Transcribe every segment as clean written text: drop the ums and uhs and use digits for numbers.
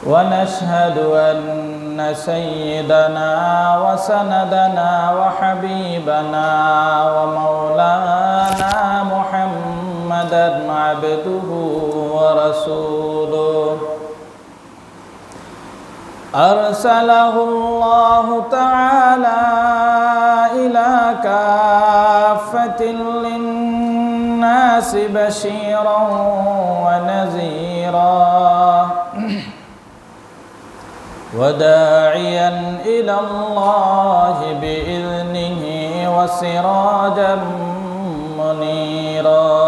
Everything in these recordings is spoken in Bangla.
ونشهد أن سيدنا وسندنا وحبيبنا ومولانا محمدا عبده ورسوله أرسله الله تعالى إلى كافة للناس بشيرا ونذيرا وداعيا إلى الله بإذنه وسراجا منيرا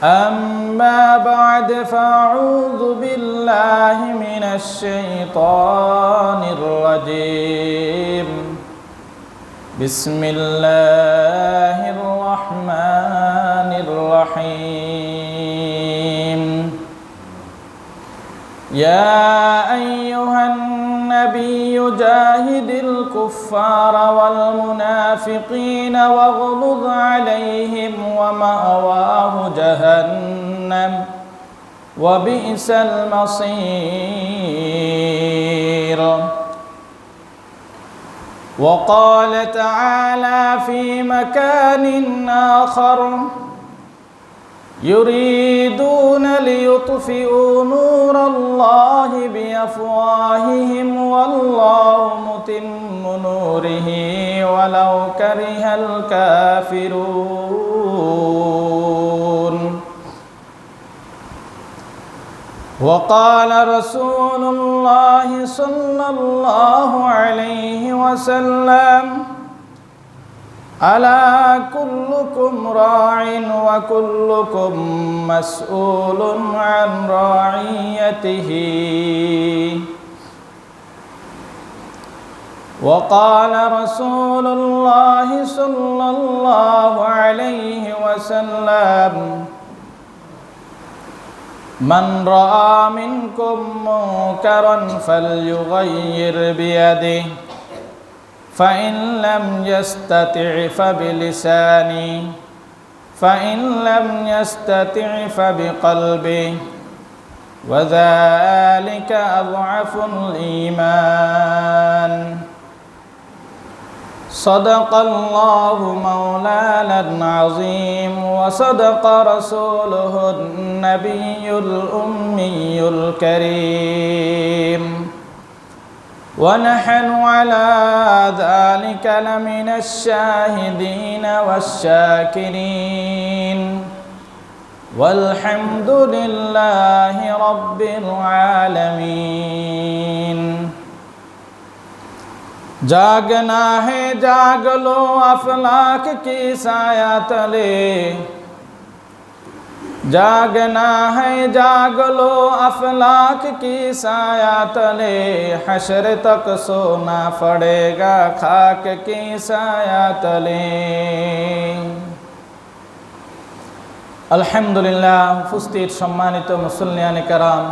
أما بعد فأعوذ بالله من الشيطان الرجيم بسم الله الرحمن الرحيم يا أيها النبي جاهد الكفار والمنافقين واغلظ عليهم ومأواه جهنم وبئس المصير وقال تعالى في مكان آخر يريدون ليطفئوا نور الله بأفواههم والله متم نوره ولو كره الكافرون وقال رسول الله صلى الله عليه وسلم ألا كلكم راع وكلكم مسؤول عن رعيته وقال رسول الله صلى الله عليه وسلم من رأى منكم منكرا فليغير بيده فإن لم يستطع فبلسانه فإن لم يستطع فبقلبه وذلك أضعف الإيمان صدق الله مولانا العظيم وصدق رسوله النبي الأمي الكريم ونحن على ذلك لمن الشاهدين والشاكرين والحمد لله رب العالمين जागना है जाग लो अफलाक की साया तले जागना है जाग लो अफलाक की साया तले हशर तक सोना पड़ेगा खाक की साया तले अल्हम्दुलिल्लाह उपस्थित सम्मानित मुसल्लियाने कराम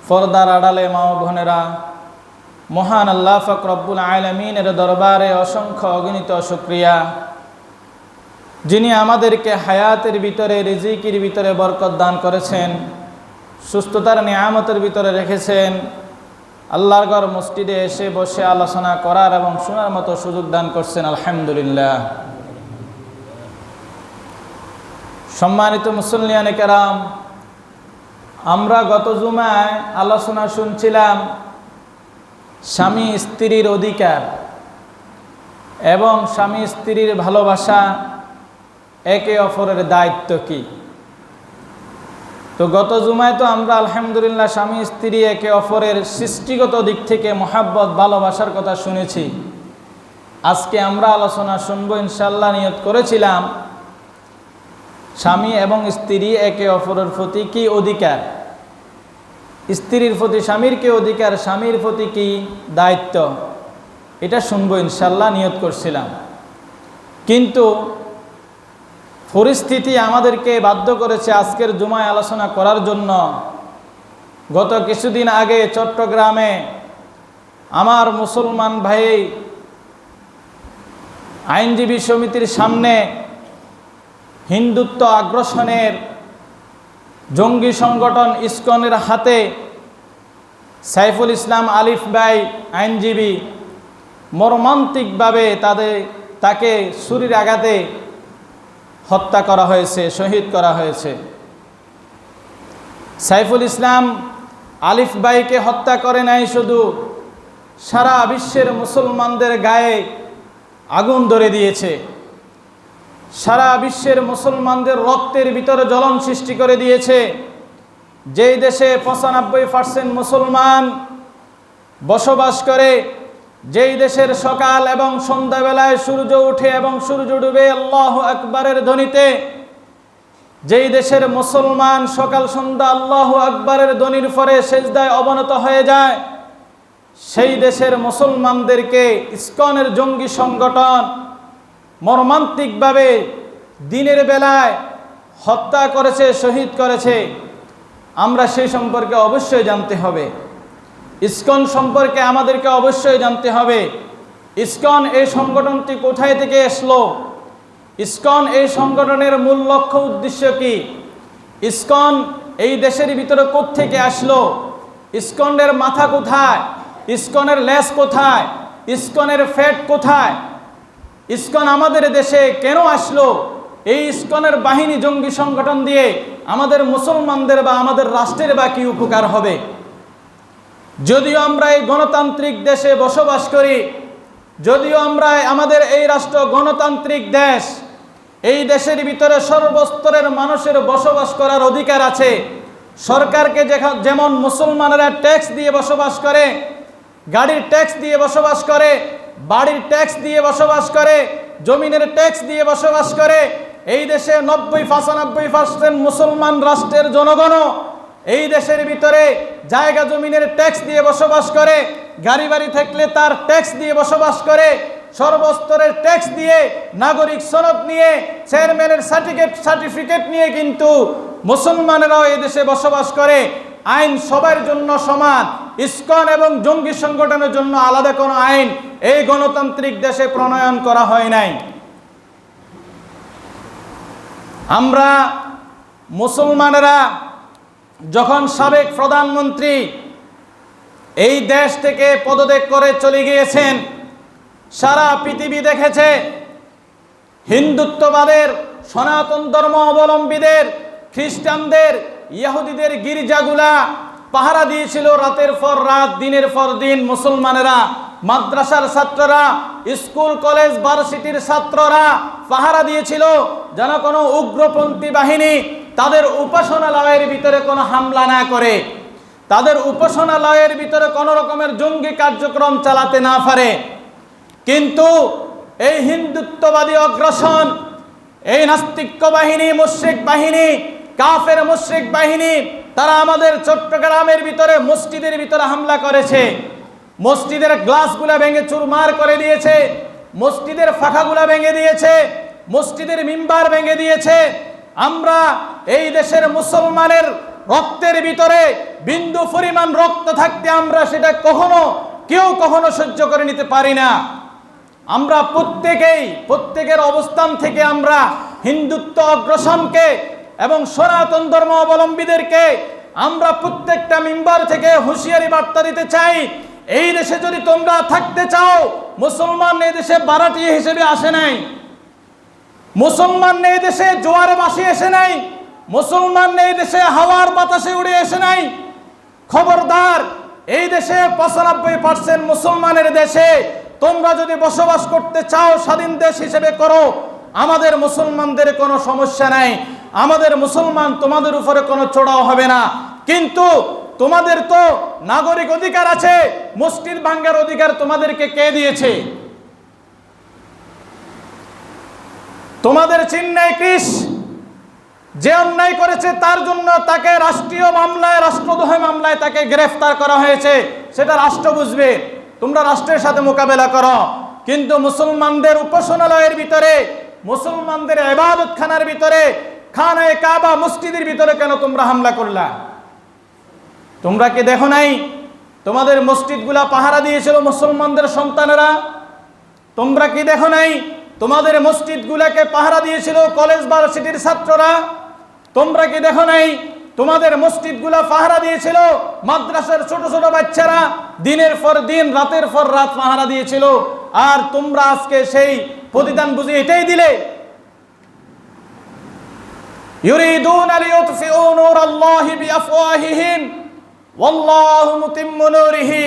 पर्दार आड़ाले मा ও বোনেরা মহান আল্লাহ পাক রব্বুল আলামিনের দরবারে অসংখ্য অগণিত শুকরিয়া যিনি আমাদেরকে হায়াতের ভিতরে রিজিকের ভিতরে বরকত দান করেছেন সুস্থতার নিয়ামতের ভিতরে রেখেছেন আল্লাহর ঘর মসজিদে এসে বসে আলোচনা করার এবং শোনার মতো সুযোগ দান করছেন আলহামদুলিল্লাহ সম্মানিত মুসল্লিয়ানে কেরাম আমরা গত জুমায় আলোচনা শুনছিলাম স্বামী স্ত্রীর অধিকার এবং স্বামী স্ত্রীর ভালোবাসা একে অপরের দায়িত্ব কি তো গত জুমায় তো আমরা আলহামদুলিল্লাহ স্বামী স্ত্রী একে অপরের সৃষ্টিগত দিক থেকে মহাব্বত ভালোবাসার কথা শুনেছি আজকে আমরা আলোচনা শুনবো ইনশাআল্লাহ নিয়ত করেছিলাম স্বামী এবং স্ত্রী একে অপরের প্রতি কি অধিকার স্ত্রীর প্রতি স্বামীর কি অধিকার স্বামীর প্রতি কি দায়িত্ব এটা শুনবো ইনশাআল্লাহ নিয়ত করছিলাম কিন্তু পরিস্থিতি আমাদেরকে বাধ্য করেছে আজকের জুমায় আলোচনা করার জন্য গত কিছুদিন আগে চট্টগ্রামে আমার মুসলমান ভাই আইনজীবী সমিতির সামনে হিন্দুত্ব আগ্রাসনের জঙ্গি সংগঠন ইসকনের হাতে সাইফুল ইসলাম আলিফ ভাই আইনজীবী মর্মান্তিকভাবে তাকে ছুরির আঘাতে হত্যা করা হয়েছে, শহীদ করা হয়েছে। সাইফুল ইসলাম আলিফ ভাইকে হত্যা করে নাই শুধু, সারা বিশ্বের মুসলমানদের গায়ে আগুন ধরে দিয়েছে, সারা বিশ্বের মুসলমানদের রক্তের ভিতরে জ্বলন সৃষ্টি করে দিয়েছে। যেই দেশে 95% মুসলমান বসবাস করে, যেই দেশের সকাল এবং সন্ধ্যাবেলায় সূর্য ওঠে এবং সূর্য ডুবে আল্লাহু আকবারের ধ্বনিতে, যেই দেশের মুসলমান সকাল সন্ধ্যা আল্লাহু আকবারের ধ্বনির পরে সেজদায় অবনত হয়ে যায়, সেই দেশের মুসলমানদেরকে ইসকনের জঙ্গি সংগঠন মর্মান্তিকভাবে দিনের বেলায় হত্যা করেছে, শহীদ করেছে। আমরা সেই সম্পর্কে অবশ্যই জানতে হবে, ইসকন সম্পর্কে আমাদেরকে অবশ্যই জানতে হবে। ইসকন এই সংগঠনটি কোথায় থেকে আসলো, ইসকন এই সংগঠনের মূল লক্ষ্য উদ্দেশ্য কি, ইসকন এই দেশের ভিতরে কোত্থেকে আসলো, ইসকনের মাথা কোথায়, ইসকনের লেজ কোথায়, ইসকনের ফ্যাট কোথায়, ইসকন আমাদের দেশে কেন আসলো, এই ইসকনের বাহিনী জঙ্গি সংগঠন দিয়ে আমাদের মুসলমানদের বা আমাদের রাষ্ট্রের বা কি উপকার হবে। যদিও আমরা এই গণতান্ত্রিক দেশে বসবাস করি, যদিও আমরা আমাদের এই রাষ্ট্র গণতান্ত্রিক দেশ, এই দেশের ভিতরে সর্বস্তরের মানুষের বসবাস করার অধিকার আছে। সরকারকে যেমন মুসলমানেরা ট্যাক্স দিয়ে বসবাস করে, গাড়ির ট্যাক্স দিয়ে বসবাস করে, বাড়ির ট্যাক্স দিয়ে বসবাস করে, জমিনের ট্যাক্স দিয়ে বসবাস করে, এই দেশে 90-95% মুসলমান রাষ্ট্রের জনগণও এই দেশের ভিতরে জায়গা জমিনের ট্যাক্স দিয়ে বসবাস করে, গাড়ি বাড়ি থাকলে তার ট্যাক্স দিয়ে বসবাস করে, সর্বস্তরের ট্যাক্স দিয়ে, নাগরিক সনদ নিয়ে, চেয়ারম্যানের সার্টিফিকেট নিয়ে কিন্তু মুসলমানেরাও এই দেশে বসবাস করে। আইন সবার জন্য সমান, ইসকন এবং জঙ্গি সংগঠনের জন্য আলাদা কোনো আইন এই গণতান্ত্রিক দেশে প্রণয়ন করা হয় নাই। আমরা মুসলমানেরা যখন সাবেক প্রধানমন্ত্রী এই দেশ থেকে পদত্যাগ করে চলে গিয়েছেন, সারা পৃথিবী দেখেছে হিন্দুত্ববাদের, সনাতন ধর্ম অবলম্বীদের, খ্রিস্টানদের, ইহুদিদের গির্জাগুলা পাহারা দিয়েছিল রাতের পর রাত, দিনের পর দিন। মুসলমানেরা, মাদ্রাসার ছাত্ররা, স্কুল কলেজ ভার্সিটির ছাত্ররা পাহারা দিয়েছিল যেন কোনো উগ্রপন্থী বাহিনী তাদের উপাসনালয়ের ভিতরে কোনো হামলা না করে, তাদের উপাসনালয়ের ভিতরে কোনো রকমের জঙ্গি কার্যক্রম চালাতে না পারে। কিন্তু এই হিন্দুত্ববাদী অগ্রাসন, এই নাস্তিক্য বাহিনী, মুশরিক বাহিনী, কাফের মুশরিক বাহিনী, তারা আমাদের চট্টগ্রামের ভিতরে মসজিদের ভিতরে হামলা করেছে, মসজিদের গ্লাসগুলা ভেঙে চুরমার করে দিয়েছে, মসজিদের ফাঁকাগুলা ভেঙে দিয়েছে, মসজিদের মিম্বার ভেঙে দিয়েছে। আমরা এই দেশের মুসলমানের রক্তের ভিতরে বিন্দু পরিমাণ রক্ত থাকতে আমরা সেটা কেউ কখনো সহ্য করে নিতে পারি না। আমরা প্রত্যেকের অবস্থান থেকে আমরা হিন্দুত্ব অগ্রসনকে এবং সনাতন ধর্ম অবলম্বীদেরকে আমরা প্রত্যেকটা মিম্বার থেকে হুঁশিয়ারি বার্তা দিতে চাই। এই দেশে যদি তোমরা থাকতে চাও, মুসলমান এই দেশে বারাটিয়া হিসেবে আসে নাই, মুসলমান এই দেশে জোয়ারে বাসি এসে নাই, মুসলমান এই দেশে হাওয়ার বাতাসে উড়ে এসে নাই। খবরদার, এই দেশে 95% মুসলমানের দেশে তোমরা যদি বসবাস করতে চাও, স্বাধীন দেশ হিসেবে করো, আমাদের মুসলমানদের কোনো সমস্যা নাই, আমাদের মুসলমান তোমাদের উপরে কোনো চড়াও হবে না। কিন্তু তোমাদের তো নাগরিক অধিকার আছে, মসজিদ ভাঙ্গার অধিকার তোমাদেরকে কে দিয়েছে? তোমাদের চিহ্নায় কৃষ যে অন্যায় করেছে তার জন্য তাকে রাষ্ট্রীয় মামলায়, রাষ্ট্রদ্রোহ মামলায় তাকে গ্রেফতার করা হয়েছে, সেটা রাষ্ট্র বুঝবে, তোমরা রাষ্ট্রের সাথে মোকাবেলা করো। কিন্তু মুসলমানদের উপাসনালয়ের ভিতরে, মুসলমানদের ইবাদতখানার ভিতরে, খানায়ে কাবা মসজিদের ভিতরে কেন তোমরা হামলা করলা? তোমরা কি দেখো নাই তোমাদের মসজিদগুলা পাহারা দিয়েছিল মুসলমানদের সন্তানেরা? তোমরা কি দেখো নাই তোমাদের মসজিদগুলাকে পাহারা দিয়েছিল কলেজ ভার্সিটির ছাত্ররা? তোমরা কি দেখো নাই তোমাদের মসজিদগুলো পাহারা দিয়েছিল, মাদ্রাসার ছোট ছোট বাচ্চারা দিনের পর দিন রাতের পর রাত পাহারা দিয়েছিল, আর তোমরা আজকে সেই প্রতিদান বুঝে এটাই দিলে। ইউরিদুনা লিইউতফিউ নূরাল্লাহি বিআফওয়াহিহিম ওয়াল্লাহু মুতিম্মু নূরিহি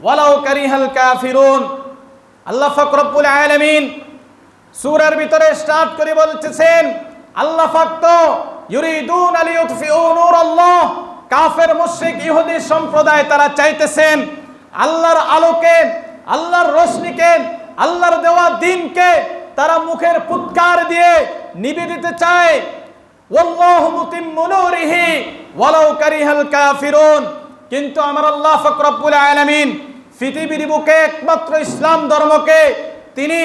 ওয়ালাউ কারিহাল কাফিরুন। আল্লাহ পাক রব্বুল আলামিন সূরার ভিতরে স্টার্ট করে বলতেছেন, আল্লাহ পাক তো ইউরিদুনা লিইউতফিউ নূরাল্লাহ, কাফের মুশরিক ইহুদি সম্প্রদায় তারা চাইতেছেন আল্লাহর আলোকে, আল্লাহর রোশনিকে, আল্লাহর দেওয়া দ্বীনকে তারা মুখের ফুৎকার দিয়ে নিভিয়ে দিতে চায়। ওয়াল্লাহু মুতিম্মু নূরিহি ওয়ালাউ কারিহাল কাফিরুন। কিন্তু আমার আল্লাহ পাক রব্বুল আলামিন পৃথিবীর বুকে একমাত্র ইসলাম ধর্মকে তিনি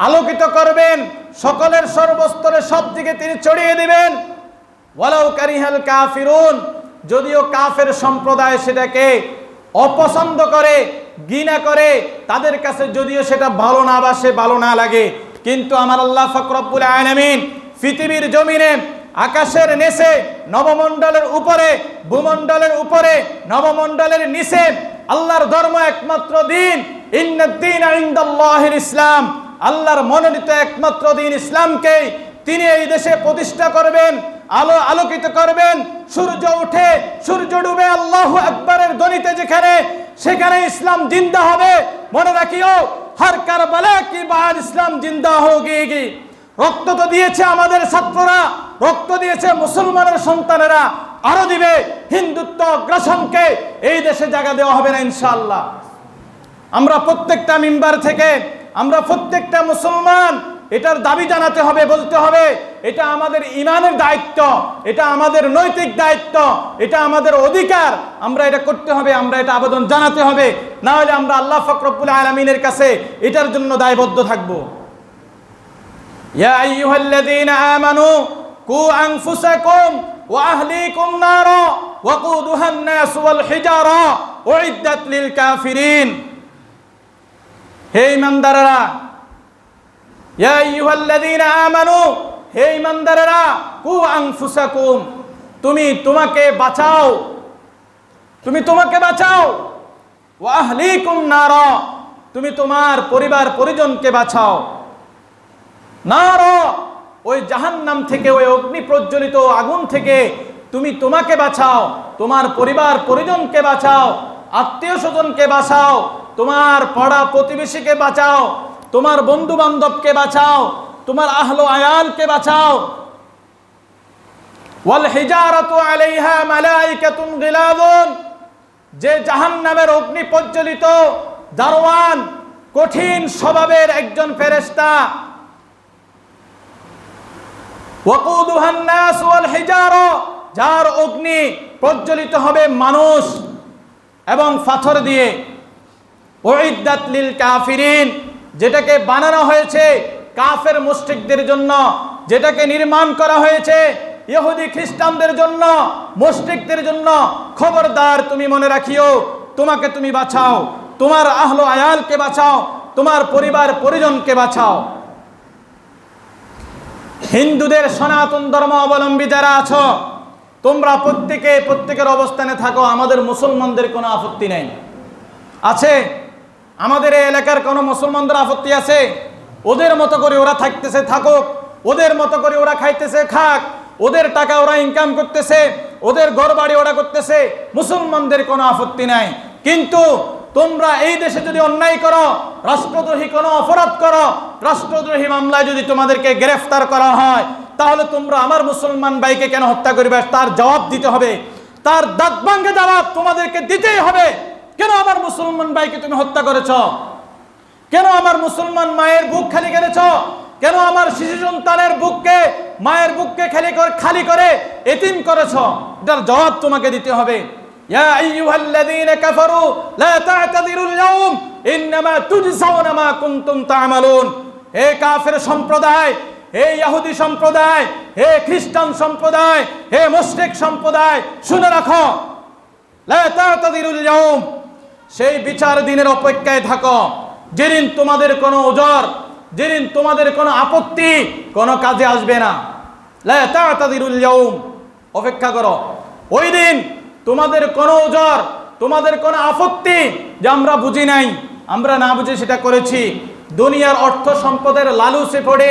আলোকিত করবেন, সকলের সর্বস্তরে সব দিকে তিনি ছড়িয়ে দিবেন। ওয়ালাউ কারিহাল কাফিরুন, যদিও কাফের সম্প্রদায় সেটাকে অপছন্দ করে, ঘৃণা করে, তাদের কাছে যদিও সেটা ভালো না বাসে, ভালো না লাগে, কিন্তু আমার আল্লাহ পাক রব্বুল আলামিন পৃথিবীর জমিনে, আকাশের নিচে, নবমণ্ডলের উপরে, ভূমণ্ডলের উপরে, নবমণ্ডলের নিচে আল্লাহর ধর্ম একমাত্র দিন, ইন্নাদ-দীনা ইনদাল্লাহিল ইসলাম, আল্লাহর মনোনীত একমাত্র দিন ইসলামকে তিনি এই দেশে প্রতিষ্ঠা করবেন, আলোকিত করবেন। সূর্য উঠে সূর্য ডুবে আল্লাহু আকবারের ধ্বনিতে যেখানে, সেখানে ইসলাম জিন্দা হবে। মনে রাখিও, হর কারবালা কি বাদ ইসলাম জিন্দা হোগি। রক্ত তো দিয়েছে আমাদের ছাত্ররা, রক্ত দিয়েছে মুসলমানের সন্তানেরা, আরো দিবে। হিন্দুত্ব আগ্রাসনকে এই দেশে জায়গা দেওয়া হবে না ইনশাআল্লাহ। আমরা প্রত্যেকটা মিম্বার থেকে, আমরা প্রত্যেকটা মুসলমান এটার দাবি জানাতে হবে, বলতে হবে এটা আমাদের ঈমানের দায়িত্ব, এটা আমাদের নৈতিক দায়িত্ব, এটা আমাদের অধিকার, আমরা এটা করতে হবে, আমরা এটা আবেদন জানাতে হবে। না হলে আমরা আল্লাহ পাক রব্বুল আলামিনের কাছে এটার জন্য দায়বদ্ধ থাকব। ইয়া আইয়ুহাল্লাযীনা আমানু কু আনফুসাকুম ওয়া আহলিকুম নারা ওয়াকুদুহান নাস ওয়াল হিজারা উইদ্দাত লিল কাফিরিন। হে ঈমানদাররা, ইয়া আইয়ুহাল্লাযীনা আমানু, হে ঈমানদাররা, কু আনফুসাকুম, তুমি তোমাকে বাঁচাও, তুমি তোমাকে বাঁচাও। ওয়া আহলিকুম নারা, তুমি তোমার পরিবার পরিজনকে বাঁচাও। নারা, ওই জাহান্নাম থেকে, ওই অগ্নি প্রজ্বলিত আগুন থেকে তুমি তোমাকে বাঁচাও, তোমার পরিবার পরিজনকে বাঁচাও, আত্মীয় স্বজনকে বাঁচাও, তোমার পাড়া প্রতিবেশীকে বাঁচাও, তোমার বন্ধু বান্ধবকে বাঁচাও, তোমার আহলো আয়ালকে বাঁচাও। ওয়াল হিজারাতু আলাইহা মালাইকাতুন গিলাযুন, যে জাহান্নামের অগ্নি প্রজ্বলিত দারওয়ান, কঠিন স্বভাবের একজন ফেরেশতা। ওয়াকুদুহান নাস ওয়াল হিজারা, যার অগ্নি প্রজ্বলিত হবে মানুষ এবং পাথর দিয়ে। উইদ্দাত লিল কাফিরিন, যেটাকে বানানো হয়েছে কাফের মুশরিকদের জন্য, যেটাকে নির্মাণ করা হয়েছে ইহুদি খ্রিস্টানদের জন্য, মুশরিকদের জন্য। খবরদার, তুমি মনে রাখিও, তোমাকে তুমি বাঁচাও, তোমার আহলো আয়ালকে বাঁচাও, তোমার পরিবার পরিজনকে বাঁচাও। হিন্দুদের সনাতন ধর্ম অবলম্বী যারা আছো, তোমরা প্রত্যেকের অবস্থানে থাকো, আমাদের মুসলমানদের কোনো আপত্তি নেই। আছে আমাদের এই এলাকার কোনো মুসলমানদের আপত্তি আছে? ওদের মতো করে ওরা থাকতেছে, থাকুক, ওদের মতো করে ওরা খাইতেছে, খাক, ওদের টাকা ওরা ইনকাম করতেছে, ওদের ঘর বাড়ি ওরা করতেছে, মুসলমানদের কোনো আপত্তি নাই। কিন্তু তোমরা এই দেশে যদি অন্যায় করো, রাষ্ট্রদ্রোহী কোনো অপরাধ করো, রাষ্ট্রদ্রোহী মামলায় যদি তোমাদেরকে গ্রেফতার করা হয়, তাহলে তোমরা আমার মুসলমান ভাইকে কেন হত্যা করবে তার জবাব দিতে হবে, তার দাঁত ভাঙে জবাব তোমাদেরকে দিতেই হবে। কেন আমার মুসলমান ভাইকে তুমি হত্যা করেছ? কেন আমার মুসলমান মায়ের বুক খালি করেছ? কেন আমার শিশু সন্তানের বুককে, মায়ের বুককে খালি করে এতিম করেছ? এটার জবাব তোমাকে দিতে হবে। ইয়া আইয়ুহাল্লাযীনা কাফারু লা তা'তাযিরুল ইয়াওম ইন্নামা তুজজাউনা মা কুনতুম তা'মালুন। হে কাফের সম্প্রদায়, হে ইহুদি সম্প্রদায়, হে খ্রিস্টান সম্প্রদায়, হে মুশরিক সম্প্রদায়, শুনে রাখো, লা তা'তাযিরুল ইয়াওম, সেই বিচার দিনের অপেক্ষায় থাকো, যেদিন তোমাদের কোনো ওজর, যেদিন তোমাদের কোনো আপত্তি কোনো কাজে আসবে না। লা তা'তাযিরুল ইয়াওম, অপেক্ষা করো। ওই দিন তোমাদের কোনো ওজর, তোমাদের কোনো আপত্তি যে আমরা বুঝি নাই, আমরা না বুঝে সেটা করেছি, দুনিয়ার অর্থ সম্পদের লালুচে পড়ে,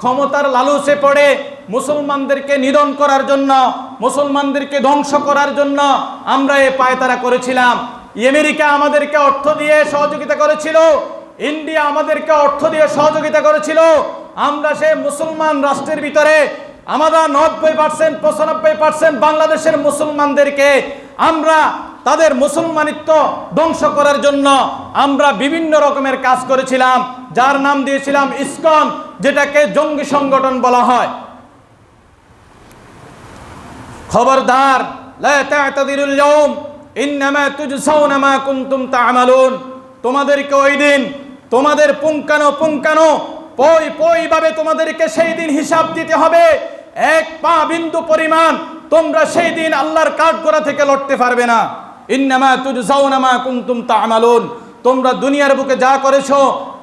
ক্ষমতার লালুচে পড়ে মুসলমানদেরকে নিধন করার জন্য, মুসলমানদেরকে ধ্বংস করার জন্য আমরা এ পায়তারা করেছিলাম। আমেরিকা আমাদেরকে অর্থ দিয়ে সহযোগিতা করেছিল, ইন্ডিয়া আমাদেরকে অর্থ দিয়ে সহযোগিতা করেছিল। আমরা সেই মুসলমান রাষ্ট্রের ভিতরে আমরা 90% 95% বাংলাদেশের মুসলমানদেরকে আমরা তাদের মুসলমানিত্ব ধ্বংস করার জন্য আমরা বিভিন্ন রকমের কাজ করেছিলাম, যার নাম দিয়েছিলাম ইসকন, যেটাকে জঙ্গি সংগঠন বলা হয়। খবরদার, লা তা'তাদিরুল ইয়াওম ইন্নামা তুজসাউনা মা কুনতুম তা'মালুন। তোমাদেরকে ওই দিন তোমাদের পুঙ্খানো পই ভাবে তোমাদেরকে সেই দিন হিসাব দিতে হবে। এক পা বিন্দু পরিমাণ তোমরা সেই দিন আল্লাহর কাঠগড়া থেকে লড়তে পারবে না। ইন্নামা তুজসাউনা মা কুনতুম তা'মালুন। তোমরা দুনিয়ার বুকে যা করেছো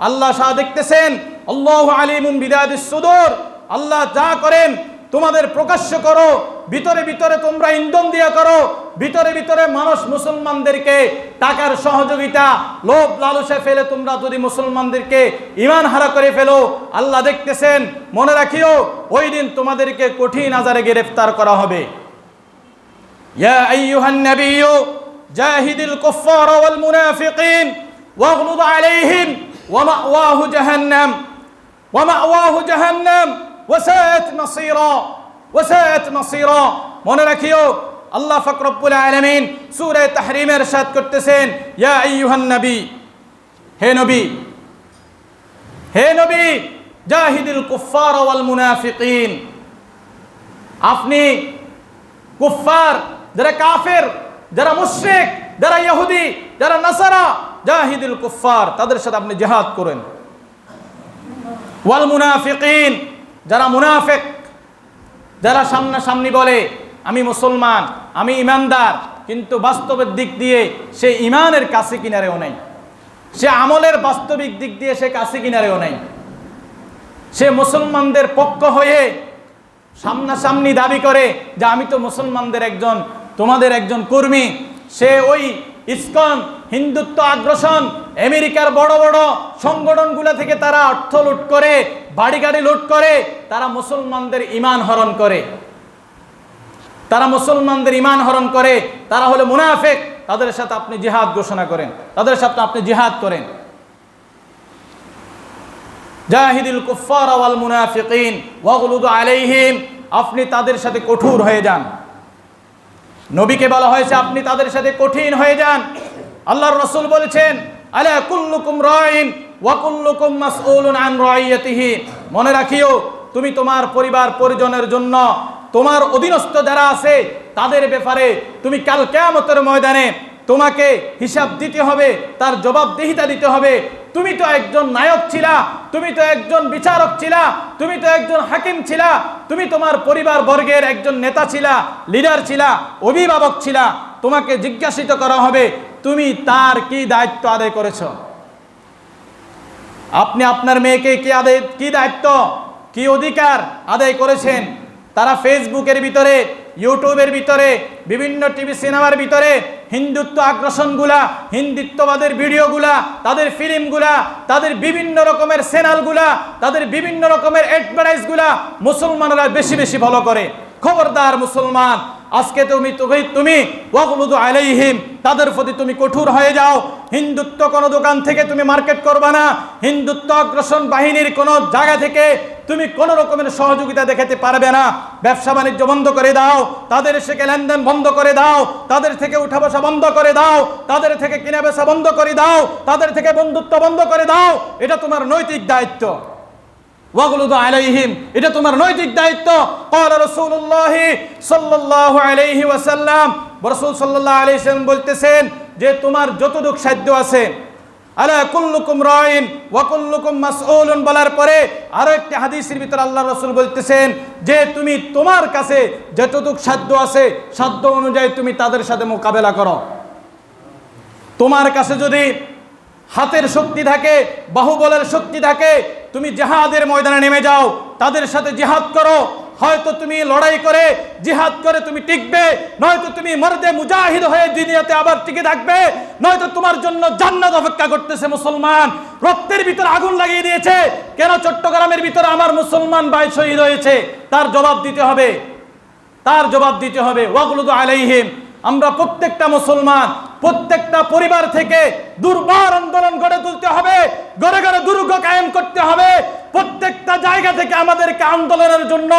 আল্লাহ শাহ দেখতেছেন। আল্লাহু আলিমুম বিযাতিস সুদূর। আল্লাহ যা করেন তোমাদের প্রকাশ্য করো, ভিতরে ভিতরে তোমরা ইন্ধন দিয়া করো, ভিতরে ভিতরে মানুষ মুসলমানদেরকে টাকার সহযোগিতা, লোভ লালসে ফেলে তোমরা যদি মুসলমানদেরকে ঈমান হারা করে ফেলো, আল্লাহ দেখতেছেন। মনে রাখিও, ওই দিন তোমাদেরকে কঠিন আযারে গ্রেফতার করা হবে। ইয়া আইয়ুহান নাবিয়্যু জাহিদিল কুফফারা ওয়াল মুনাফিকিন ওয়াগলুদ আলাইহিম ওয়া মাওয়াহু জাহান্নাম ওয়াসাআত মাসীরা। মনে রাখিও, আল্লাহ পাক রব্বুল আলামিন সূরা তাহরীমে ইরশাদ করতেছেন, ইয়া আইয়ুহান নবী, হে নবী জাহিদিল কুফফার ওয়াল মুনাফিকিন। আপনি কুফফার, যারা কাফের, যারা মুশরিক, যারা ইহুদি, যারা নাসারা, জাহিদিল কুফফার, তাদের সাথে আপনি জিহাদ করেন। ওয়াল মুনাফিকিন, যারা মুনাফিক, যারা সামনাসামনি বলে আমি মুসলমান, আমি ইমানদার, কিন্তু বাস্তবের দিক দিয়ে সে ইমানের কাছে কিনারেও নেই, সে আমলের বাস্তবিক দিক দিয়ে সে কাছে কিনারেও নেই। সে মুসলমানদের পক্ষ হয়ে সামনাসামনি দাবি করে যে আমি তো মুসলমানদের একজন, তোমাদের একজন কর্মী। সে ওই ইসকন, হিন্দুত্ব আগ্রাসন, আমেরিকার বড় বড় সংগঠনগুলো থেকে তারা অর্থ লুট করে, বাড়ি গাড়ি লুট করে, তারা মুসলমানদের ঈমান হরণ করে, তারা হলো মুনাফিক। তাদের সাথে আপনি জিহাদ ঘোষণা করেন, তাদের সাথে আপনি জিহাদ করেন। জাহিদিল কুফফার ওয়াল মুনাফিকিন ওয়াগলুদ আলাইহিম, আপনি তাদের সাথে কঠোর হয়ে যান। নবীকে বলা হয়েছে আপনি তাদের সাথে কঠিন হয়ে যান। আল্লাহর রাসূল বলেছেন, আলা কুল্লুকুম রাইন ওয়া কুল্লুকুম মাসউলুন আন রাইয়াতিহি। মনে রাখিও, তুমি তোমার পরিবার পরিজনের জন্য, তোমার অধীনস্থ যারা আছে তাদের ব্যাপারে তুমি কাল কিয়ামতের ময়দানে তোমাকে হিসাব দিতে হবে, তার জবাবদিহিতা দিতে হবে। তুমি তো একজন নায়ক ছিলা, তুমি তো একজন বিচারক ছিলা, তুমি তো একজন হাকিম ছিলা, তুমি তোমার পরিবার বর্গের একজন নেতা ছিলা, লিডার ছিলা, অভিভাবক ছিলা। তোমাকে জিজ্ঞাসিত করা হবে তুমি তার কি দায়িত্ব আদায় করেছো। আপনি আপনার মেয়েকে কি দায়িত্ব, কি অধিকার আদায় করেছেন। তারা ফেসবুকের ভিতরে, ইউটিউবের ভিতরে, বিভিন্ন টিভি সিনেমার ভিতরে হিন্দুত্ব আগ্রাসনগুলা, হিন্দুত্ববাদের ভিডিওগুলা, তাদের ফিল্মগুলা, তাদের বিভিন্ন রকমের চ্যানেলগুলা, তাদের বিভিন্ন রকমের অ্যাডভার্টাইজগুলা মুসলমানরা বেশি বেশি ফলো করে। খবরদার মুসলমান, আজকে তুমি ওয়াগলুদ আলাইহিম, তাদের প্রতি তুমি কঠোর হয়ে যাও। হিন্দুত্ব কোনো দোকান থেকে তুমি মার্কেট করবা না, হিন্দুত্ব আগ্রাসন বাহিনীর কোনো জায়গা থেকে তুমি কোনো রকমের সহযোগিতা দেখাতে পারবে না। ব্যবসা বাণিজ্য বন্ধ করে দাও, তাদের থেকে লেনদেন বন্ধ করে দাও, তাদের থেকে উঠা বসা বন্ধ করে দাও, তাদের থেকে কেনা বেচা বন্ধ করে দাও, তাদের থেকে বন্ধুত্ব বন্ধ করে দাও। এটা তোমার নৈতিক দায়িত্ব। ওয়াগলুদ আলাইহিম, এটা তোমার নৈতিক দায়িত্ব। ক্বালা রাসূলুল্লাহ সাল্লাল্লাহু আলাইহি ওয়াসাল্লাম, রাসূল সাল্লাল্লাহু আলাইহি ওয়াসাল্লাম বলতেছেন যে তোমার যতটুকু সাধ্য আছে, আলা কুল্লুকুম রাইন ওয়া কুল্লুকুম মাসউলুন বলার পরে আরো একটি হাদিসের ভিতর আল্লাহ রাসূল বলতেছেন যে তুমি তোমার কাছে যতটুকু সাধ্য আছে, সাধ্য অনুযায়ী তুমি তাদের সাথে মোকাবেলা করো। তোমার কাছে যদি হাতের শক্তি থাকে, বাহুবলের শক্তি থাকে, তুমি জিহাদের ময়দানে নেমে যাও, তাদের সাথে জিহাদ করো। হয়তো তুমি লড়াই করে জিহাদ করে তুমি টিকবে, নয়তো তুমি মর্দে মুজাহিদ হয়ে দুনিয়াতে আবার টিকে থাকবে, নয়তো তোমার জন্য জান্নাত অপেক্ষা করতেছে। মুসলমান রক্তের ভিতরে আগুন লাগিয়ে দিয়েছে, কেন চট্টগ্রামের ভিতরে আমার মুসলমান ভাই শহীদ হয়েছে, তার জবাব দিতে হবে, তার জবাব দিতে হবে। ওয়াগলুদু আলাইহিম, আমরা প্রত্যেকটা মুসলমান প্রত্যেকটা পরিবার থেকে দুর্বার আন্দোলন গড়ে তুলতে হবে, ঘরে ঘরে দুর্গ কায়েম করতে হবে, প্রত্যেকটা জায়গা থেকে আমাদেরকে আন্দোলনের জন্য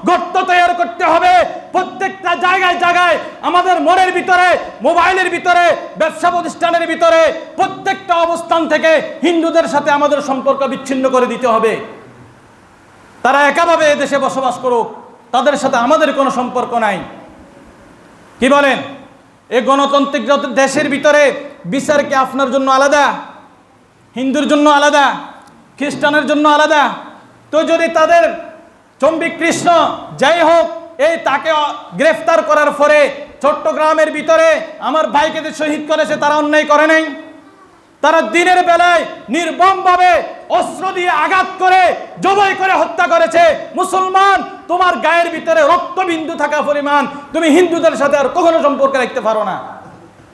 গর্ত তৈরি করতে হবে, প্রত্যেকটা জায়গায় জায়গায় আমাদের মনের ভিতরে, মোবাইলের ভিতরে, ব্যবসা প্রতিষ্ঠানের ভিতরে, প্রত্যেকটা অবস্থান থেকে হিন্দুদের সাথে আমাদের সম্পর্ক বিচ্ছিন্ন করে দিতে হবে। তারা একাভাবে দেশে বসবাস করুক, তাদের সাথে আমাদের কোনো সম্পর্ক নাই। কি বলেন? এই গণতান্ত্রিক দেশের ভিতরে বিচার কি আপনার জন্য আলাদা, হিন্দুর জন্য আলাদা, খ্রিস্টানের জন্য আলাদা? তো যদি তাদের চম্বিক কৃষ্ণ যাই হোক, এই তাকে গ্রেফতার করার পরে চট্টগ্রামের ভিতরে আমার ভাইকে যে শহীদ করেছে, তারা অন্যায় করে নাই? তারা দিনের বেলায় নির্মমভাবে অস্ত্র দিয়ে আঘাত করে জবাই করে হত্যা করেছে। মুসলমান, তোমার গায়ের ভিতরে রক্তবিন্দু থাকা পরিমাণ তুমি হিন্দুদের সাথে আর কখনো সম্পর্ক রাখতে পারো না।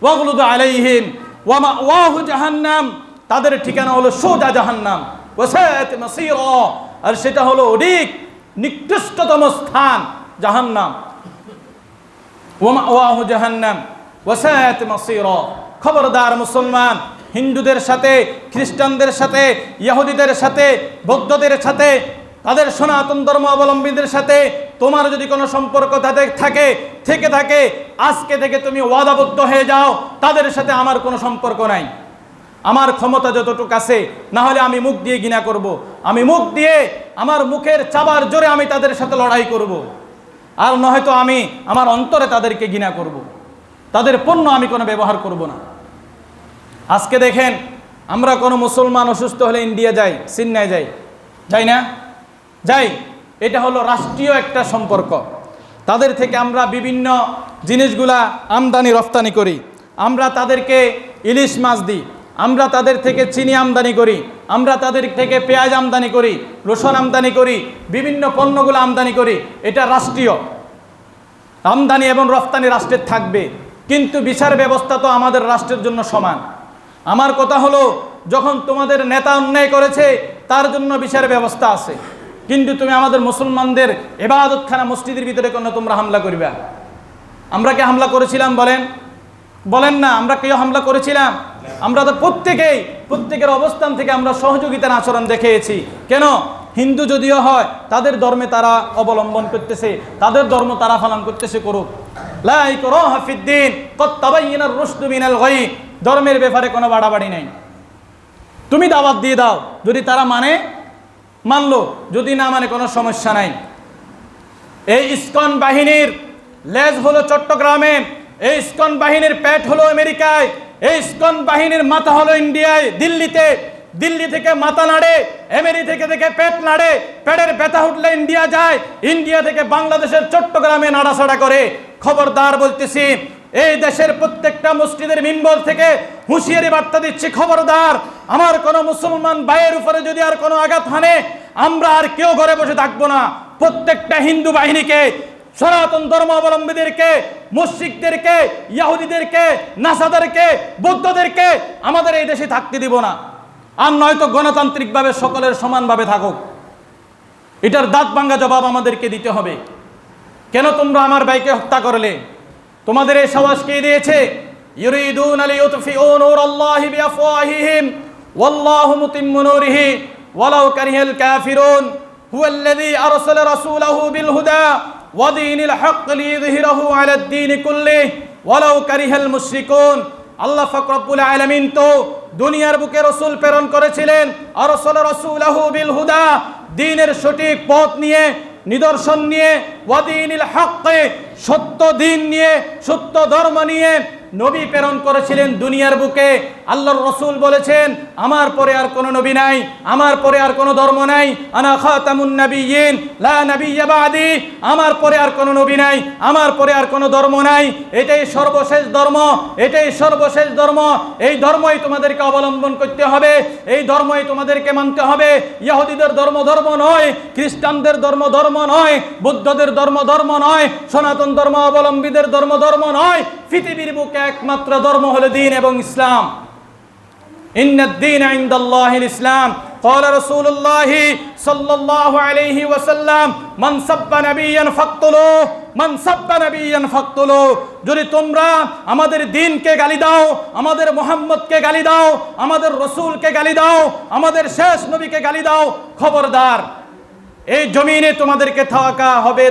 ওয়াগলুদু আলাইহিম ওয়া মাওয়াহু জাহান্নাম, তাদের ঠিকানা হলো সোজা জাহান্নাম। ওয়াসাআত মাসীরা, আর সেটা হলো অধিক নিকৃষ্টতম স্থান জাহান্নাম। ওয়া মাওয়াহু জাহান্নাম ওয়াসাআত মাসীরা। খবরদার মুসলমান, হিন্দুদের সাথে, খ্রিস্টানদের সাথে, ইহুদিদের সাথে, বৌদ্ধদের সাথে, তাদের সনাতন ধর্ম অবলম্বীদের সাথে তোমার যদি কোনো সম্পর্ক তাদের থেকে থাকে, আজকে থেকে তুমি ওয়াদাবদ্ধ হয়ে যাও, তাদের সাথে আমার কোনো সম্পর্ক নাই। আমার ক্ষমতা যতটুকু আছে, না হলে আমি মুখ দিয়ে ঘৃণা করব, আমি মুখ দিয়ে আমার মুখের চাবার জোরে আমি তাদের সাথে লড়াই করব, আর নয়তো আমি আমার অন্তরে তাদেরকে ঘৃণা করব, তাদের পণ্য আমি কোনো ব্যবহার করব না। আজকে দেখেন, আমরা কোনো মুসলমান অসুস্থ হলে ইন্ডিয়া যাই, চেন্নাই যাই না? যাই। এটা হলো রাষ্ট্রীয় একটা সম্পর্ক। তাদের থেকে আমরা বিভিন্ন জিনিসগুলা আমদানি রপ্তানি করি, আমরা তাদেরকে ইলিশ মাছ দিই, আমরা তাদের থেকে চিনি আমদানি করি, আমরা তাদের থেকে পেঁয়াজ আমদানি করি, রসুন আমদানি করি, বিভিন্ন পণ্যগুলো আমদানি করি। এটা রাষ্ট্রীয় আমদানি এবং রপ্তানি রাষ্ট্রের থাকবে, কিন্তু বিচার ব্যবস্থা তো আমাদের রাষ্ট্রের জন্য সমান। আমার কথা হলো, যখন তোমাদের নেতা অন্যায় করেছে তার জন্য বিচার ব্যবস্থা আছে, কিন্তু তুমি আমাদের মুসলমানদের ইবাদতখানা মসজিদের ভিতরে কেন তোমরা হামলা করবে? আমরা কি হামলা করেছিলাম? বলেন না, আমরা কেউ হামলা করেছিলাম? আমরা তো প্রত্যেকের অবস্থান থেকে আমরা সহযোগিতার আচরণ দেখিয়েছি। কেন? হিন্দু যদিও হয়, তাদের ধর্মে তারা অবলম্বন করতেছে, তাদের ধর্ম তারা পালন করতেছে, করুক। লা ইকরাহা ফিদ্দীন, ক্বাদ তাবায়্যানার রুশদু মিনাল গাই। ধর্মের ব্যাপারে কোনো বাড়াবাড়ি নাই। তুমি দাওয়াত দিয়ে দাও, যদি তারা মানলো, যদি না মানে কোনো সমস্যা নাই। এই ইসকন বাহিনীর লেজ হলো চট্টগ্রামে, এই ইসকন বাহিনীর পেট হলো আমেরিকায়, এই ইসকন বাহিনীর মাথা হলো ইন্ডিয়ায়, দিল্লিতে। দিল্লি থেকে মাথা নাড়ে, আমেরিকা থেকে পেট নাড়ে, পেটের ব্যথা উঠলে ইন্ডিয়া যায়, ইন্ডিয়া থেকে বাংলাদেশের চট্টগ্রামে নাড়াচাড়া করে। খবরদার বলতেছি, এই দেশের প্রত্যেকটা মসজিদের মিম্বর থেকে হুঁশিয়ারি বার্তা দিচ্ছি, খবরদার, আমার কোনো মুসলমান ভাইয়ের উপরে যদি আর কোনো আঘাত হানে, আমরা আর কেউ ঘরে বসে থাকবো না। প্রত্যেকটা হিন্দু বাহিনীকে, সনাতন ধর্ম অবলম্বীদেরকে, মুশরিকদেরকে, ইহুদিদেরকে, নাসাদারকে, বৌদ্ধদেরকে আমাদের এই দেশে থাকতে দিব না। আর নয়তো গণতান্ত্রিকভাবে সকলের সমানভাবে থাকুক। এটার দাঁত ভাঙ্গা জবাব আমাদেরকে দিতে হবে। কেন তোমরা আমার ভাইকে হত্যা করলে? তোমাদের এই সাহস কে দিয়েছে? ইউরিদুনা লিইউতফিউ নূরাল্লাহি বিআফওয়াহিহিম ওয়াল্লাহু মুতিম্মু নূরিহি ওয়ালাউ কারিহাল কাফিরুন হুয়াল্লাযী আরসালা রাসূলাহু বিল হুদা ওয়া দীনিল হক লিইযহিরাহু আলাদ দীনি কুল্লিহি ওয়ালাউ কারিহাল মুশরিকুন। আল্লাহ পাক রব্বুল আলামিন তো দুনিয়ার বুকে রাসূল প্রেরণ করেছিলেন, আরসালা রাসূলাহু বিল হুদা, দ্বীনের সঠিক পথ নিয়ে, নিদর্শন নিয়ে, ওয়া দীনিল হক, সত্য দিন নিয়ে, সত্য ধর্ম নিয়ে, নবী প্রেরণ করেছিলেন দুনিয়ার বুকে। আল্লাহর রাসূল বলেছেন, আমার পরে আর কোনো নবী নাই, আমার পরে আর কোনো ধর্ম নাই। আনা খাতামুন নাবিয়্যিন লা নাবিয়্যা বাদি। আমার পরে আর কোনো নবী নাই, আমার পরে আর কোনো ধর্ম নাই। এটাই সর্বশেষ ধর্ম, এটাই সর্বশেষ ধর্ম। এই ধর্মই তোমাদেরকে অবলম্বন করতে হবে, এই ধর্মই তোমাদেরকে মানতে হবে। ইহুদিদের ধর্ম ধর্ম নয়, খ্রিস্টানদের ধর্ম ধর্ম নয়, বুদ্ধদের ধর্ম ধর্ম নয়, সনাতন ধর্ম অবলম্বীদের ধর্ম ধর্ম নয়। পৃথিবীর বুকে একমাত্র ধর্ম হলো দ্বীন এবং ইসলাম। ইন্নাদ-দীন ইনদাল্লাহিল ইসলাম। قال رسول الله صلى الله عليه وسلم من سب نبيا فاقتلوه من سب نبيا فاقتلوه। যদি তোমরা আমাদের দ্বীনকে গালি দাও, আমাদের মুহাম্মদকে গালি দাও, আমাদের রাসূলকে গালি দাও, আমাদের শেষ নবীকে গালি দাও, খবরদার এই জমিনে তোমাদেরকে থাকা হবে,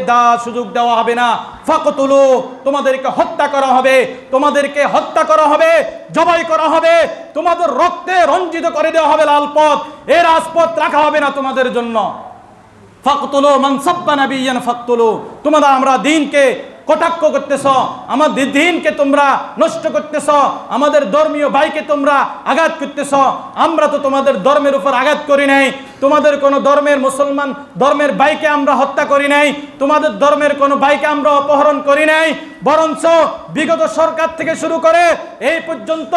সুযোগ দেওয়া হবে না। ফাকতুলু, তোমাদেরকে হত্যা করা হবে, তোমাদেরকে হত্যা করা হবে, জবাই করা হবে, তোমাদের রক্তে রঞ্জিত করে দেওয়া হবে লাল পথ, এই রাজপথ রাখা হবে না তোমাদের জন্য। ফাকতুলু মান সাব্বা নাবিয়্যান ফাকতুলু। তোমরা আমরা দ্বীনকে কটাক্ষ করতেছ, আমাদের দ্বীনকে তোমরা নষ্ট করতেছ, আমাদের ধর্মীয় ভাইকে তোমরা আঘাত করতেছ। আমরা তো তোমাদের ধর্মের উপর আঘাত করি নাই, তোমাদের কোনো ধর্মের মুসলমান ধর্মের ভাইকে আমরা হত্যা করি নাই, তোমাদের ধর্মের কোনো ভাইকে আমরা অপহরণ করি নাই। বরঞ্চ বিগত সরকার থেকে শুরু করে এই পর্যন্ত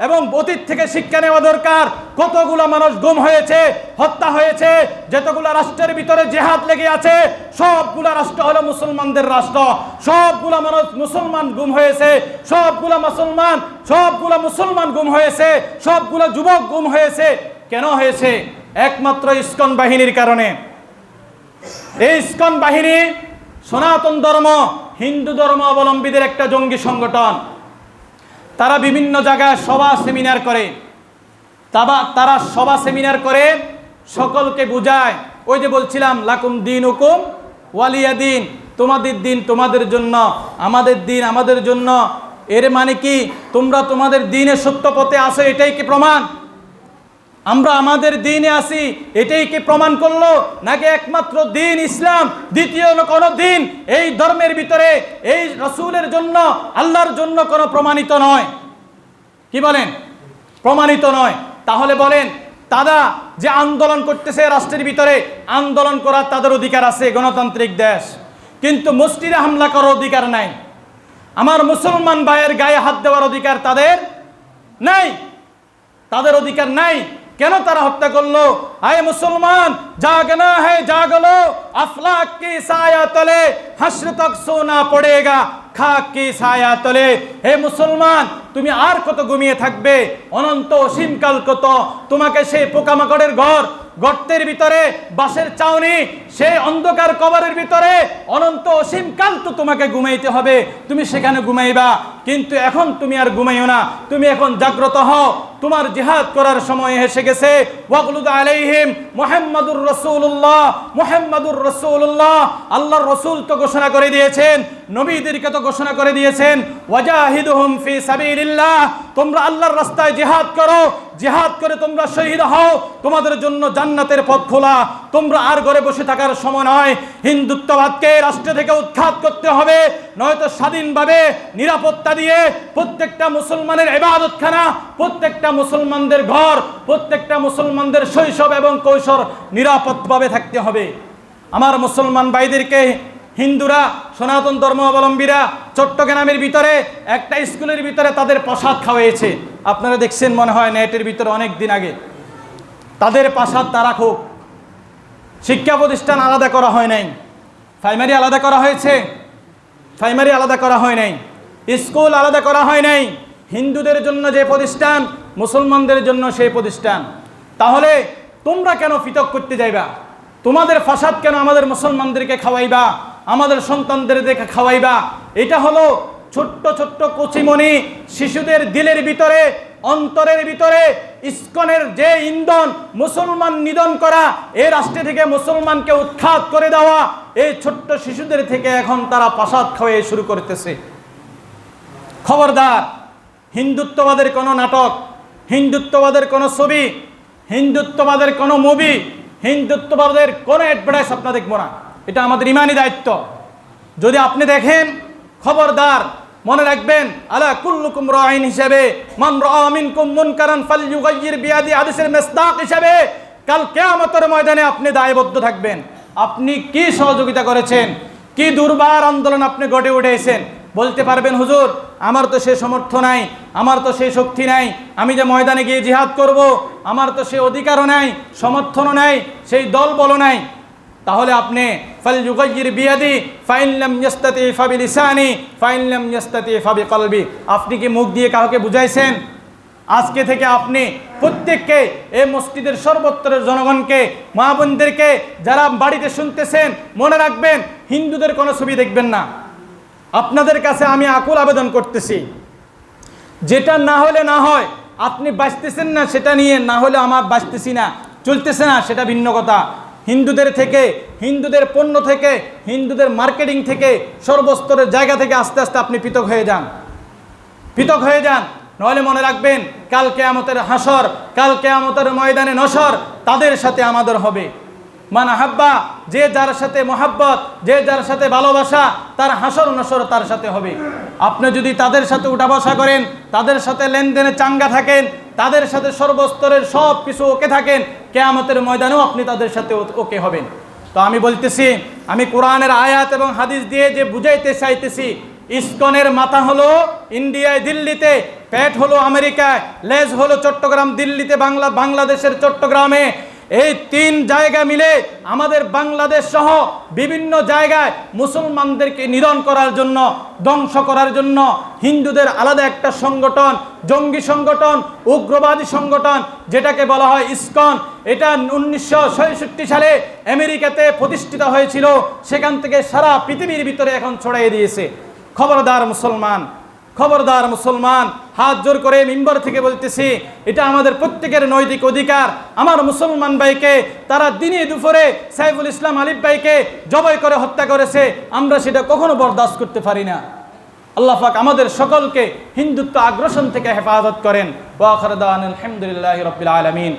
এবং অতীত থেকে শিক্ষা নেওয়া দরকার। কতগুলো মানুষ গুম হয়েছে, হত্যা হয়েছে, যতগুলো রাষ্ট্রের ভিতরে জিহাদ লেগে আছে, সবগুলা রাষ্ট্র হলো মুসলমানদের রাষ্ট্র। সবগুলা মানুষ মুসলমান গুম হয়েছে, সবগুলা মুসলমান গুম হয়েছে, সবগুলা যুবক গুম হয়েছে। কেন হয়েছে? একমাত্র ইসকন বাহিনীর কারণে। এই ইসকন বাহিনী সনাতন ধর্ম, হিন্দু ধর্ম অবলম্বীদের একটা জঙ্গি সংগঠন। তারা বিভিন্ন জায়গায় সভা সেমিনার করে, তারা সভা সেমিনার করে সকলকে বুঝায়। ওই যে বলছিলাম, লাকুম দীনুকুম ওয়ালিয়া দিন, তোমাদের দিন তোমাদের জন্য, আমাদের দিন আমাদের জন্য। এর মানে কি তোমরা তোমাদের দিনে সত্য পথে আসো, এটাই কি প্রমাণ? আমরা আমাদের দিনে আসি, এটাই কি প্রমাণ করলো? নাকি একমাত্র দিন ইসলাম, দ্বিতীয় কোনো দিন এই ধর্মের ভিতরে এই রাসূলের জন্য, আল্লাহর জন্য কোনো প্রমাণিত নয়? কি বলেন? প্রমাণিত নয়। তাহলে বলেন, তারা যে আন্দোলন করতেছে রাষ্ট্রের ভিতরে, আন্দোলন করার তাদের অধিকার আছে, গণতান্ত্রিক দেশ, কিন্তু মসজিদে হামলা করার অধিকার নাই। আমার মুসলমান ভাইয়ের গায়ে হাত দেওয়ার অধিকার তাদের নাই, তাদের অধিকার নাই। কেন তারা হত্যা করলো? আয় মুসলমান, জাগনা है জাগলো, আফলাক কি ছায়া তলে হাসর তক সোনা পড়েগা, খাক কি ছায়া তলে। হে মুসলমান, তুমি আর কত ঘুমিয়ে থাকবে? অনন্ত অসীমকাল কত তোমাকে সেই পোকামাকড়ের ঘর, গর্তের ভিতরে, বাঁশের চাউনি, সেই অন্ধকার কবরের ভিতরে অনন্ত অসীমকাল তো তোমাকে ঘুমাইতে হবে। তুমি সেখানে ঘুমাইবা, কিন্তু এখন তুমি আর ঘুমাইও না, তুমি এখন জাগ্রত হও। তোমার জিহাদ করার সময় এসে গেছে। ওয়াগলুদ আলাইহিম মুহাম্মাদুর রাসূলুল্লাহ, মুহাম্মাদুর রাসূলুল্লাহ। আল্লাহর রাসূল তো ঘোষণা করে দিয়েছেন, নবীদেরকে তো ঘোষণা করে দিয়েছেন, ওয়াজাহিদুহুম ফি সাবিলিল্লাহ, তোমরা আল্লাহর রাস্তায় জিহাদ করো, জিহাদ করে তোমরা শহীদ হও, তোমাদের জন্য জান্নাতের পথ খোলা। তোমরা আর ঘরে বসে থাকার সময় নয়। হিন্দুত্ববাদকে রাষ্ট্র থেকে উৎখাত করতে হবে, নয়তো স্বাধীনভাবে নিরাপত্তা দিয়ে প্রত্যেকটা মুসলমানের ইবাদতখানা, প্রত্যেকটা মুসলমানদের ঘর, প্রত্যেকটা মুসলমানদের শৈশব এবং কৈশোর নিরাপদভাবে থাকতে হবে। আমার মুসলমান ভাইদেরকে হিন্দুরা, সনাতন ধর্ম অবলম্বীরা চট্টগ্রামের ভিতরে একটা স্কুলের ভিতরে তাদের প্রসাদ খাওয়াইছে। আপনারা দেখছেন মনে হয় নেটের ভিতরে, অনেক দিন আগে। তাদের প্রসাদ তারা খুব, শিক্ষা প্রতিষ্ঠান আলাদা করা হয় নাই, প্রাইমারি আলাদা করা হয়েছে, প্রাইমারি আলাদা করা হয় নাই, স্কুল আলাদা করা হয় নাই। হিন্দুদের জন্য যে প্রতিষ্ঠান, মুসলমানদের জন্য সেই প্রতিষ্ঠান। তাহলে তোমরা কেন পৃথক করতে যাইবা? তোমাদের প্রসাদ কেন আমাদের মুসলমানদেরকে খাওয়াইবা, আমাদের সন্তানদেরকে খাওয়াইবা? এটা হলো ছোট্ট ছোট্ট কচিমণি শিশুদের দিলের ভিতরে, অন্তরের ভিতরে ইসকনের যে ইন্ধন, মুসলমান নিধন করা, এই রাষ্ট্র থেকে মুসলমানকে উৎখাত করে দেওয়া, এই ছোট্ট শিশুদের থেকে এখন তারা প্রসাদ খাওয়াই শুরু করতেছে। খবরদার, হিন্দুত্ববাদের কোনো নাটক, হিন্দুত্ববাদের কোনো ছবি, হিন্দুত্ববাদের কোনো মুভি, হিন্দুত্ববাদের কোনো অ্যাডভার্টাইজ আপনারা দেখবো না। এটা আমাদের ইমানি দায়িত্ব। যদি আপনি দেখেন, খবরদার মনে রাখবেন, আলা কুল্লুকুম রাইন হিসেবে, মান রাআ মিনকুম মুনকারান ফালইয়ুগাইয়ির বিয়াদি, হাদিসের মিসদাক হিসেবে কাল কিয়ামতের ময়দানে আপনি দায়বদ্ধ থাকবেন। আপনি কি সহযোগিতা করেছেন, কি দুর্বার আন্দোলন আপনি গড়ে উঠেছেন। বলতে পারবেন, হুজুর আমার তো সেই সামর্থ্য নাই, আমার তো সেই শক্তি নাই, আমি যে ময়দানে গিয়ে জিহাদ করব, আমার তো সেই অধিকারও নাই, সমর্থনও নাই, সেই দল বলও নাই। তাহলে আপনি ফালইয়ুগাইয়ির বিয়াদি ফাইন লাম ইয়াস্তাতি ফাবিলিসানি ফাইন লাম ইয়াস্তাতি ফাবিকলবি, আপনি কি মুখ দিয়ে কাউকে বুঝাইছেন? আজকে থেকে আপনি প্রত্যেককে, এই মসজিদের সর্বত্রের জনগণকে, মা বোনদেরকে যারা বাড়িতে শুনতেছেন, মনে রাখবেন হিন্দুদের কোনো ছবি দেখবেন না। আপনাদের কাছে আমি আকুল আবেদন করতেছি, যেটা না হলে না হয়, আপনি বাঁচতেছেন না সেটা নিয়ে, না হলে আমার বাঁচতেছি না, চলতেছে না সেটা ভিন্ন কথা। হিন্দুদের থেকে, হিন্দুদের পণ্য থেকে, হিন্দুদের মার্কেটিং থেকে, সর্বস্তরের জায়গা থেকে আস্তে আস্তে আপনি পৃথক হয়ে যান, পৃথক হয়ে যান। নইলে মনে রাখবেন কাল কিয়ামতের হাসর, কাল কিয়ামতের ময়দানে নসর তাদের সাথে আমাদের হবে। মান আহাব্বা, যে যার সাথে মোহাব্বত, যে যার সাথে ভালোবাসা, তার হাসর নসর তার সাথে হবে। আপনি যদি তাদের সাথে উঠা বসা করেন, তাদের সাথে লেনদেনে চাঙ্গা থাকেন, তাদের সাথে সর্বস্তরের সব কিছু ওকে থাকেন, কিয়ামতের ময়দানেও আপনি তাদের সাথে ওকে হবেন। তো আমি বলতেছি, আমি কোরআনের আয়াত এবং হাদিস দিয়ে যে বুঝাইতে চাইতেছি, ইসকনের মাথা হলো ইন্ডিয়ায়, দিল্লিতে, পেট হলো আমেরিকায়, লেজ হলো চট্টগ্রাম, দিল্লিতে, বাংলাদেশের চট্টগ্রামে। এই তিন জায়গা মিলে আমাদের বাংলাদেশ সহ বিভিন্ন জায়গায় মুসলমানদেরকে নিধন করার জন্য, ধ্বংস করার জন্য হিন্দুদের আলাদা একটা সংগঠন, জঙ্গি সংগঠন, উগ্রবাদী সংগঠন, যেটাকে বলা হয় ইসকন। এটা 1966 সালে আমেরিকাতে প্রতিষ্ঠিত হয়েছিল, সেখান থেকে সারা পৃথিবীর ভিতরে এখন ছড়িয়ে দিয়েছে। খবরদার মুসলমান, খবরদার মুসলমান, হাত জোর করে মিম্বর থেকে বলতেছি, এটা আমাদের প্রত্যেকের নৈতিক অধিকার। আমার মুসলমান ভাইকে তারা দিনে দুপুরে সাইফুল ইসলাম আলিফ ভাইকে জবাই করে হত্যা করেছে, আমরা সেটা কখনো বরদাস্ত করতে পারি না। আল্লাহ পাক আমাদের সকলকে হিন্দুত্ব আগ্রাসন থেকে হেফাজত করেন। ওয়া আখিরু দাওয়ানা আলহামদুলিল্লাহি রাব্বিল আলামিন।